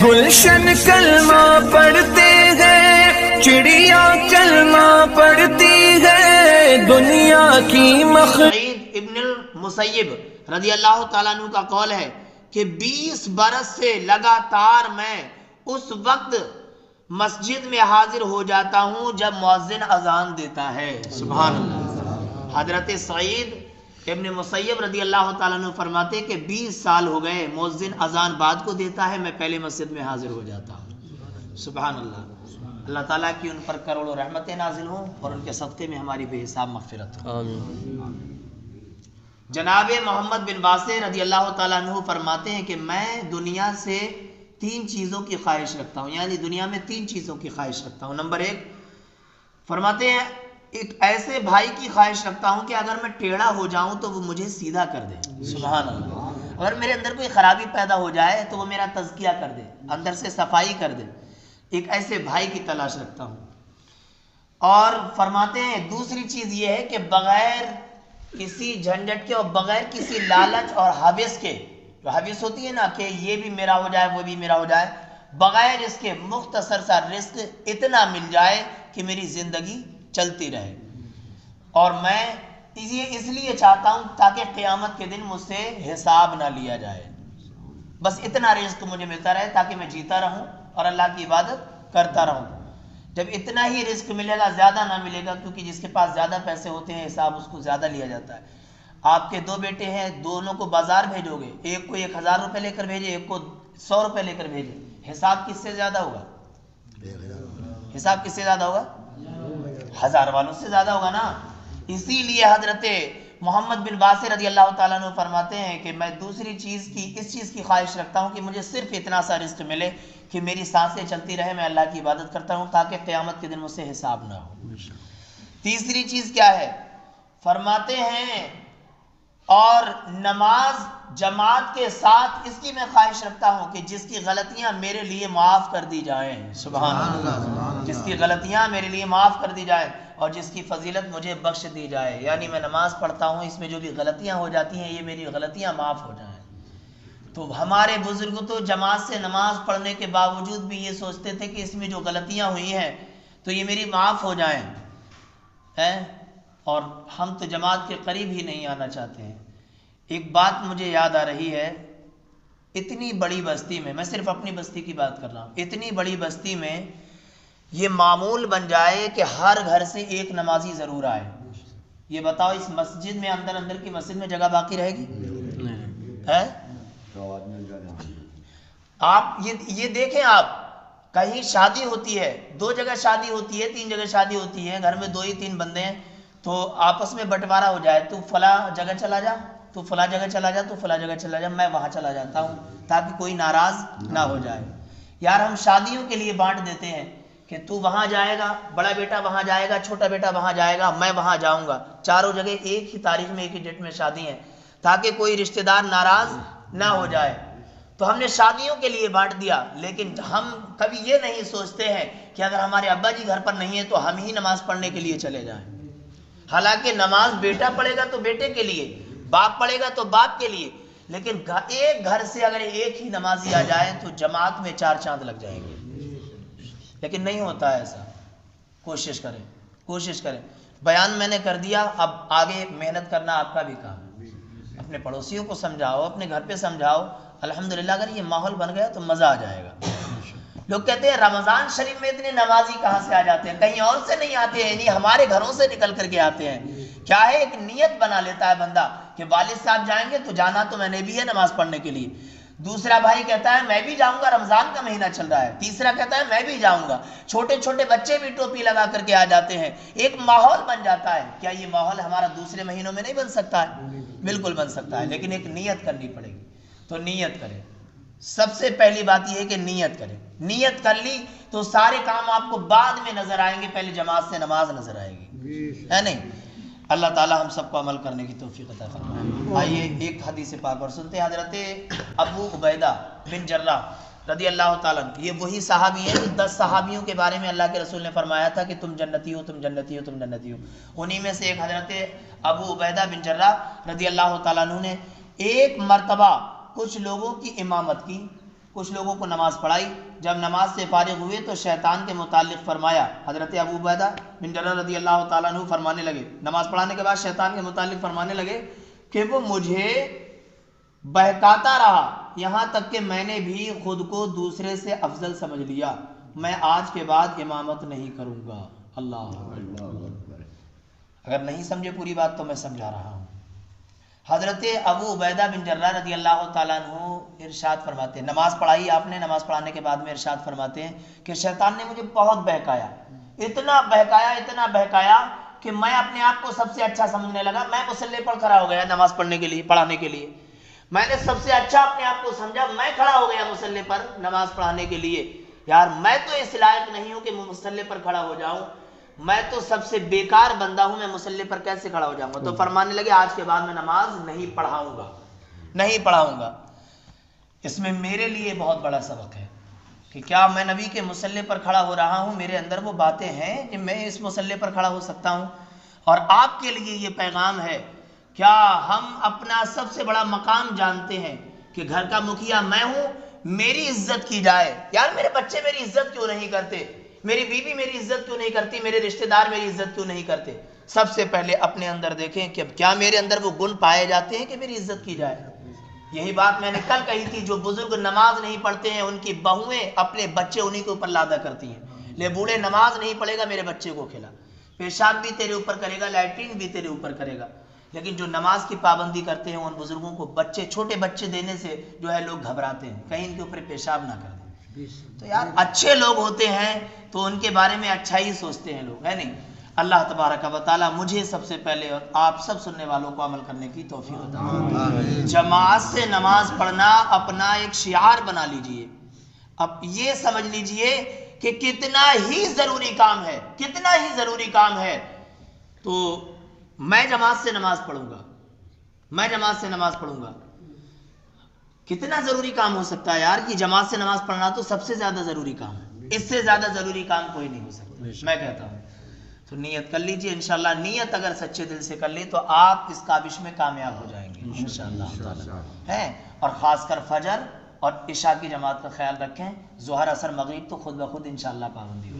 گلشن کلمہ پڑھتے ہیں، چڑیا کلمہ پڑھتی ہے، دنیا کی سعید ابن المسیب رضی اللہ تعالیٰ عنہ کا قول ہے کہ 20 برس سے لگاتار میں اس وقت مسجد میں حاضر ہو جاتا ہوں جب مؤذن اذان دیتا ہے۔ سبحان اللہ۔ حضرت سعید ابن مسیب رضی اللہ تعالیٰ عنہ فرماتے کہ 20 سال ہو گئے، مؤذن اذان بعد کو دیتا ہے، میں پہلے مسجد میں حاضر ہو جاتا ہوں۔ سبحان اللہ۔ اللہ تعالیٰ کی ان پر کروڑوں رحمتیں نازل ہوں اور ان کے صدقے میں ہماری بے حساب مغفرت ہو۔ جناب محمد بن واسع رضی اللہ تعالیٰ عنہ فرماتے ہیں کہ میں دنیا سے 3 چیزوں کی خواہش رکھتا ہوں، یعنی دنیا میں 3 چیزوں کی خواہش رکھتا ہوں۔ نمبر 1 فرماتے ہیں ایک ایسے بھائی کی خواہش رکھتا ہوں کہ اگر میں ٹیڑھا ہو جاؤں تو وہ مجھے سیدھا کر دے۔ سبحان اللہ۔ اگر میرے اندر کوئی خرابی پیدا ہو جائے تو وہ میرا تزکیہ کر دے، اندر سے صفائی کر دے۔ ایک ایسے بھائی کی تلاش رکھتا ہوں۔ اور فرماتے ہیں دوسری چیز یہ ہے کہ بغیر کسی جھنجھٹ کے اور بغیر کسی لالچ اور حوث کے، جو حوث ہوتی ہے نا کہ یہ بھی میرا ہو جائے وہ بھی میرا ہو جائے، بغیر اس کے مختصر سا رزق اتنا مل جائے کہ میری زندگی چلتی رہے، اور میں اس لیے چاہتا ہوں تاکہ قیامت کے دن مجھ سے حساب نہ لیا جائے۔ بس اتنا رزق مجھے ملتا رہے تاکہ میں جیتا رہوں اور اللہ کی عبادت کرتا رہوں۔ جب اتنا ہی رزق ملے گا، زیادہ نہ ملے گا، کیونکہ جس کے پاس زیادہ پیسے ہوتے ہیں حساب اس کو زیادہ لیا جاتا ہے۔ آپ کے 2 بیٹے ہیں، دونوں کو بازار بھیجو گے، ایک کو 1000 روپے لے کر بھیجے، ایک کو 100 روپے لے کر بھیجے، حساب کس سے زیادہ ہوگا؟ حساب کس سے زیادہ ہوگا؟ 1000 والوں سے زیادہ ہوگا نا۔ اسی لیے حضرت محمد بن واسع رضی اللہ تعالیٰ عنہ فرماتے ہیں کہ میں دوسری چیز کی اس چیز کی خواہش رکھتا ہوں کہ مجھے صرف اتنا سا رزق ملے کہ میری سانسیں چلتی رہے، میں اللہ کی عبادت کرتا ہوں تاکہ قیامت کے دن مجھ سے حساب نہ ہو۔ تیسری چیز کیا ہے؟ فرماتے ہیں اور نماز جماعت کے ساتھ اس کی میں خواہش رکھتا ہوں کہ جس کی غلطیاں میرے لیے معاف کر دی جائیں۔ سبحان اللہ۔ جس کی غلطیاں میرے لیے معاف کر دی جائیں اور جس کی فضیلت مجھے بخش دی جائے، یعنی میں نماز پڑھتا ہوں، اس میں جو بھی غلطیاں ہو جاتی ہیں یہ میری غلطیاں معاف ہو جائیں۔ تو ہمارے بزرگ تو جماعت سے نماز پڑھنے کے باوجود بھی یہ سوچتے تھے کہ اس میں جو غلطیاں ہوئی ہیں تو یہ میری معاف ہو جائیں، اور ہم تو جماعت کے قریب ہی نہیں آنا چاہتے ہیں۔ ایک بات مجھے یاد آ رہی ہے، اتنی بڑی بستی میں، میں صرف اپنی بستی کی بات کر رہا ہوں، اتنی بڑی بستی میں یہ معمول بن جائے کہ ہر گھر سے ایک نمازی ضرور آئے۔ یہ بتاؤ اس مسجد میں اندر کی مسجد میں جگہ باقی رہے گی؟ آپ یہ دیکھیں، آپ کہیں شادی ہوتی ہے، 2 جگہ شادی ہوتی ہے، 3 جگہ شادی ہوتی ہے، گھر میں 2 ہی 3 بندے ہیں، تو آپس میں بٹوارا ہو جائے، تو فلاں جگہ چلا جا، تو فلاں جگہ چلا جا، تو فلاں جگہ چلا جا، میں وہاں چلا جاتا ہوں تاکہ کوئی ناراض نہ ہو جائے۔ یار ہم شادیوں کے لیے بانٹ دیتے ہیں کہ تو وہاں جائے گا، بڑا بیٹا وہاں جائے گا، چھوٹا بیٹا وہاں جائے گا، میں وہاں جاؤں گا، چاروں جگہ ایک ہی تاریخ میں ایک ہی ڈیٹ میں شادی ہے تاکہ کوئی رشتہ دار ناراض نہ ہو جائے۔ تو ہم نے شادیوں کے لیے بانٹ دیا، لیکن ہم کبھی یہ نہیں سوچتے ہیں کہ اگر ہمارے ابا جی گھر پر نہیں ہے تو ہم ہی نماز پڑھنے کے لیے چلے جائیں۔ حالانکہ نماز بیٹا پڑھے گا تو بیٹے کے لیے، باپ پڑھے گا تو باپ کے لیے، لیکن ایک گھر سے اگر ایک ہی نمازی آ جائے تو جماعت میں 4 چاند لگ جائیں گے، لیکن نہیں ہوتا ہے ایسا۔ کوشش کریں۔ بیان میں نے کر دیا، اب آگے محنت کرنا آپ کا بھی کام ہے۔ اپنے پڑوسیوں کو سمجھاؤ، اپنے گھر پہ سمجھاؤ، الحمدللہ اگر یہ ماحول بن گیا تو مزہ آ جائے گا۔ لوگ کہتے ہیں رمضان شریف میں اتنے نمازی کہاں سے آ جاتے ہیں؟ کہیں اور سے نہیں آتے ہیں، نہیں ہمارے گھروں سے نکل کر کے آتے ہیں۔ کیا ہے، ایک نیت بنا لیتا ہے بندہ کہ والد صاحب جائیں گے تو جانا تو میں نے بھی ہے نماز پڑھنے کے لیے۔ دوسرا بھائی کہتا ہے میں بھی جاؤں گا، رمضان کا مہینہ چل رہا ہے۔ تیسرا کہتا ہے میں بھی جاؤں گا۔ چھوٹے چھوٹے بچے بھی ٹوپی لگا کر کے آ جاتے ہیں، ایک ماحول بن جاتا ہے۔ کیا یہ ماحول ہمارا دوسرے مہینوں میں نہیں بن سکتا ہے؟ بالکل بن سکتا ہے، لیکن ایک نیت کرنی پڑے گی۔ تو نیت کریں، سب سے پہلی بات یہ ہے کہ نیت کریں۔ نیت کر لی تو سارے کام آپ کو بعد میں نظر آئیں گے، پہلے جماعت سے نماز نظر آئے گی، ہے نہیں؟ اللہ تعالی ہم سب کو عمل کرنے کی توفیق عطا فرمائے۔ آئیے ایک حدیث پاک اور سنتے ہیں۔ حضرت ابو عبیدہ بن جراح رضی اللہ تعالیٰ عنہ، یہ وہی صحابی ہیں جو 10 صحابیوں کے بارے میں اللہ کے رسول نے فرمایا تھا کہ تم جنتی ہو، تم جنتی ہو، تم جنتی ہو۔ انہی میں سے ایک حضرت ابو عبیدہ بن جراح رضی اللہ تعالیٰ عنہ نے ایک مرتبہ کچھ لوگوں کی امامت کی، کچھ لوگوں کو نماز پڑھائی. جب نماز سے فارغ ہوئے تو شیطان کے متعلق فرمایا. حضرت ابو عبیدہ بن جراح رضی اللہ تعالیٰ عنہ فرمانے لگے, نماز پڑھانے کے بعد شیطان کے متعلق فرمانے لگے کہ وہ مجھے بہکاتا رہا یہاں تک کہ میں نے بھی خود کو دوسرے سے افضل سمجھ لیا. میں آج کے بعد امامت نہیں کروں گا. اللہ اگر نہیں سمجھے پوری بات تو میں سمجھا رہا ہوں. حضرت ابو عبیدہ بن جراح رضی اللہ تعالیٰ عنہ ارشاد فرماتے ہیں, نماز پڑھائی آپ نے, نماز پڑھانے کے بعد میں ارشاد فرماتے ہیں کہ شیطان نے مجھے بہت بہکایا, اتنا بہکایا کہ میں اپنے آپ کو سب سے اچھا سمجھنے لگا. میں مصلی پر کھڑا ہو گیا نماز پڑھنے کے لیے, پڑھانے کے لیے. میں نے سب سے اچھا اپنے آپ کو سمجھا, میں کھڑا ہو گیا مصلی پر نماز پڑھانے کے لیے. یار میں تو اس لائق نہیں ہوں کہ میں مصلی پر کھڑا ہو جاؤں, میں تو سب سے بیکار بندہ ہوں, میں مصلی پر کیسے کھڑا ہو جاؤں گا. تو فرمانے لگے آج کے بعد میں نماز نہیں پڑھاؤں گا. اس میں میرے لیے بہت بڑا سبق ہے کہ کیا میں نبی کے مصلی پر کھڑا ہو رہا ہوں, میرے اندر وہ باتیں ہیں کہ میں اس مصلی پر کھڑا ہو سکتا ہوں. اور آپ کے لیے یہ پیغام ہے, کیا ہم اپنا سب سے بڑا مقام جانتے ہیں کہ گھر کا مکھیا میں ہوں, میری عزت کی جائے. یار میرے بچے میری عزت کیوں نہیں کرتے, میری بیوی میری عزت کیوں نہیں کرتی, میرے رشتہ دار میری عزت کیوں نہیں کرتے. سب سے پہلے اپنے اندر دیکھیں کہ کیا میرے اندر وہ گن پائے جاتے ہیں کہ میری عزت کی جائے. یہی بات میں نے کل کہی تھی, جو بزرگ نماز نہیں پڑھتے ہیں ان کی بہویں اپنے بچے انہی کے اوپر لادا کرتی ہیں. لے بوڑھے نماز نہیں پڑھے گا میرے بچے کو کھلا, پیشاب بھی تیرے اوپر کرے گا, لیٹرین بھی تیرے اوپر کرے گا. لیکن جو نماز کی پابندی کرتے ہیں ان بزرگوں کو بچے, چھوٹے بچے دینے سے جو ہے لوگ گھبراتے ہیں کہیں ان کے اوپر پیشاب نہ کر دیں. تو یار اچھے لوگ ہوتے ہیں تو ان کے بارے میں اچھا ہی سوچتے ہیں لوگ, ہے نہیں. اللہ تبارک و تعالیٰ مجھے سب سے پہلے اور آپ سب سننے والوں کو عمل کرنے کی توفیق عطا. جماعت سے نماز پڑھنا اپنا ایک شعار بنا لیجئے. اب یہ سمجھ لیجئے کہ کتنا ہی ضروری کام ہے, تو میں جماعت سے نماز پڑھوں گا. کتنا ضروری کام ہو سکتا ہے یار کہ جماعت سے نماز پڑھنا تو سب سے زیادہ ضروری کام ہے, اس سے زیادہ ضروری کام کوئی نہیں ہو سکتا. میں کہتا ہوں تو نیت کر لیجئے, انشاءاللہ نیت اگر سچے دل سے کر لی تو آپ اس کاوش میں کامیاب ہو جائیں گے انشاءاللہ. ہے اور خاص کر فجر اور عشاء کی جماعت کا خیال رکھیں. ظہر اثر مغرب تو خود بخود انشاءاللہ پابندی ہو.